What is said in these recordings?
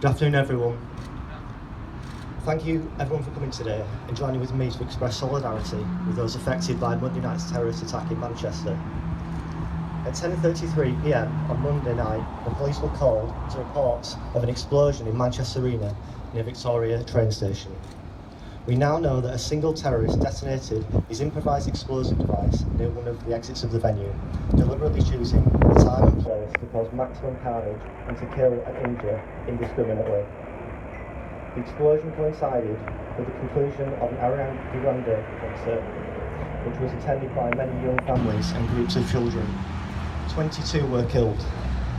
Good afternoon, everyone. Thank you, everyone, for coming today and joining with me to express solidarity with those affected by Monday night's terrorist attack in Manchester. At 10:33 p.m. on Monday night, the police were called to reports of an explosion in Manchester Arena near Victoria train station. We now know that a single terrorist detonated his improvised explosive device near one of the exits of the venue, deliberately choosing the time and place to cause maximum carnage and to kill and injure indiscriminately. The explosion coincided with the conclusion of an Ariana Grande concert, which was attended by many young families and groups of children. 22 were killed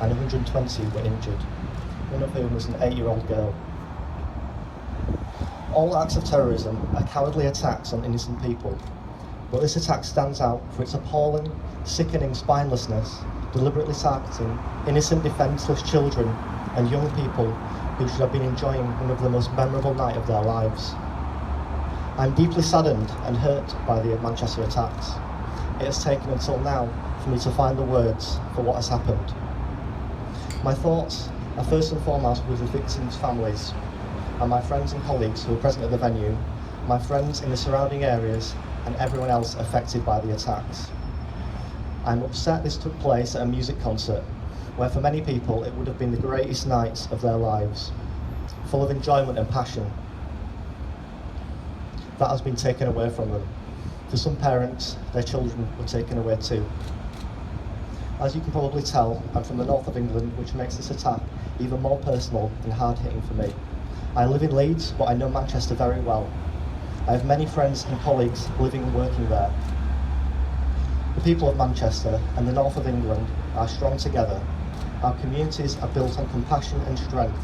and 120 were injured, one of whom was an 8-year-old girl. All acts of terrorism are cowardly attacks on innocent people, but this attack stands out for its appalling, sickening spinelessness, deliberately targeting innocent, defenceless children and young people who should have been enjoying one of the most memorable nights of their lives. I am deeply saddened and hurt by the Manchester attacks. It has taken until now for me to find the words for what has happened. My thoughts are first and foremost with the victims' families and my friends and colleagues who were present at the venue, my friends in the surrounding areas and everyone else affected by the attacks. I am upset this took place at a music concert, where for many people it would have been the greatest nights of their lives, full of enjoyment and passion. That has been taken away from them. For some parents, their children were taken away too. As you can probably tell, I'm from the north of England, which makes this attack even more personal and hard-hitting for me. I live in Leeds, but I know Manchester very well. I have many friends and colleagues living and working there. The people of Manchester and the north of England are strong together. Our communities are built on compassion and strength.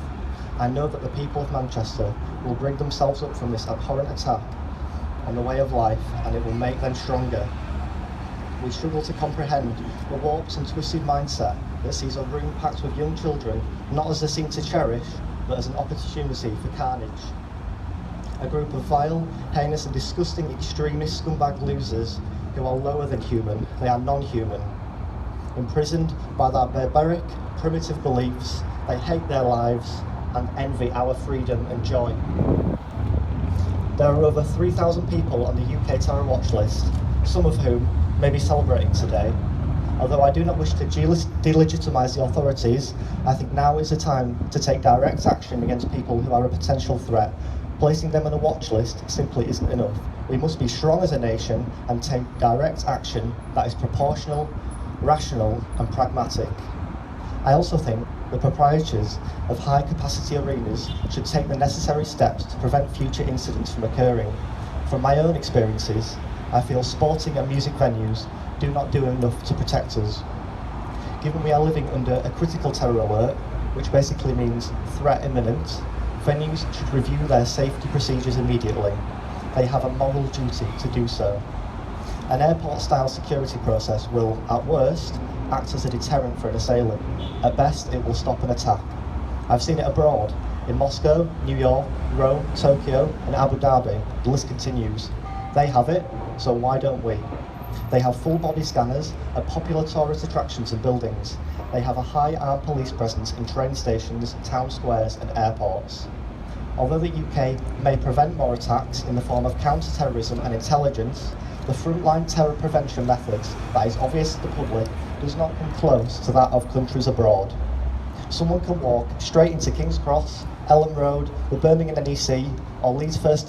I know that the people of Manchester will bring themselves up from this abhorrent attack on the way of life, and it will make them stronger. We struggle to comprehend the warped and twisted mindset that sees a room packed with young children not as a scene to cherish, but as an opportunity for carnage. A group of vile, heinous and disgusting extremist scumbag losers who are lower than human, they are non-human. Imprisoned by their barbaric, primitive beliefs, they hate their lives and envy our freedom and joy. There are over 3,000 people on the UK terror watch list, some of whom may be celebrating today. Although I do not wish to delegitimise the authorities, I think now is the time to take direct action against people who are a potential threat. Placing them on a watch list simply isn't enough. We must be strong as a nation and take direct action that is proportional, rational and pragmatic. I also think the proprietors of high-capacity arenas should take the necessary steps to prevent future incidents from occurring. From my own experiences, I feel sporting and music venues do not do enough to protect us. Given we are living under a critical terror alert, which basically means threat imminent, venues should review their safety procedures immediately. They have a moral duty to do so. An airport-style security process will, at worst, act as a deterrent for an assailant. At best, it will stop an attack. I've seen it abroad, in Moscow, New York, Rome, Tokyo, and Abu Dhabi. The list continues. They have it, so why don't we? They have full body scanners at popular tourist attractions and buildings. They have a high armed police presence in train stations, town squares and airports. Although the UK may prevent more attacks in the form of counter-terrorism and intelligence, the frontline terror prevention methods that is obvious to the public does not come close to that of countries abroad. Someone can walk straight into King's Cross, Ellen Road, the Birmingham NEC or Leeds First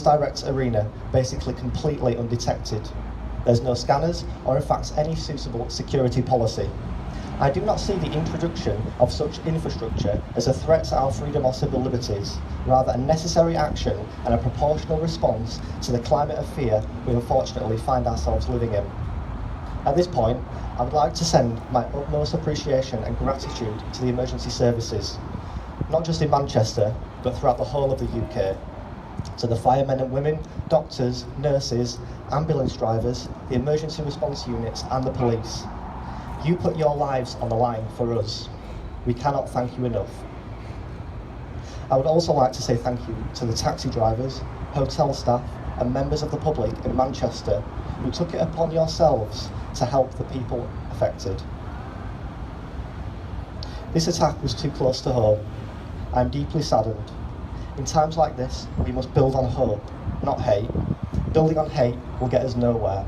Direct Arena basically completely undetected. There's no scanners or in fact any suitable security policy. I do not see the introduction of such infrastructure as a threat to our freedom or civil liberties, rather a necessary action and a proportional response to the climate of fear we unfortunately find ourselves living in. At this point, I would like to send my utmost appreciation and gratitude to the emergency services, not just in Manchester, but throughout the whole of the UK. To the firemen and women, doctors, nurses, ambulance drivers, the emergency response units and the police. You put your lives on the line for us. We cannot thank you enough. I would also like to say thank you to the taxi drivers, hotel staff and members of the public in Manchester who took it upon yourselves to help the people affected. This attack was too close to home. I am deeply saddened. In times like this, we must build on hope, not hate. Building on hate will get us nowhere.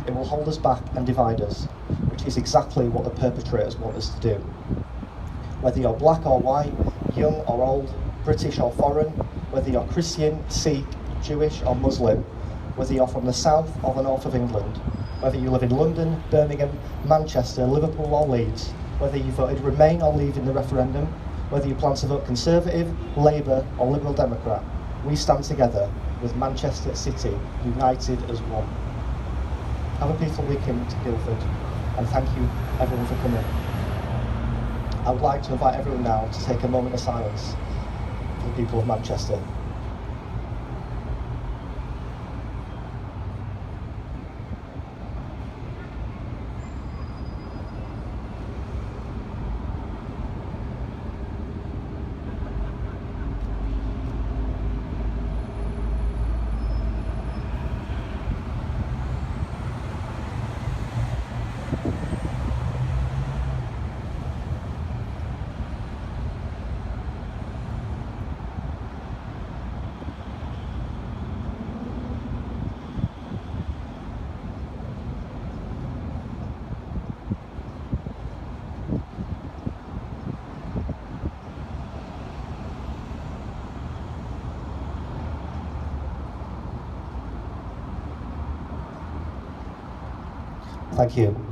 It will hold us back and divide us, which is exactly what the perpetrators want us to do. Whether you're black or white, young or old, British or foreign, whether you're Christian, Sikh, Jewish or Muslim, whether you're from the south or the north of England, whether you live in London, Birmingham, Manchester, Liverpool or Leeds, whether you voted Remain or Leave in the referendum, whether you plan to vote Conservative, Labour or Liberal Democrat, we stand together with Manchester City united as one. Have a peaceful weekend, Guildford, and thank you everyone for coming. I would like to invite everyone now to take a moment of silence for the people of Manchester. Thank you.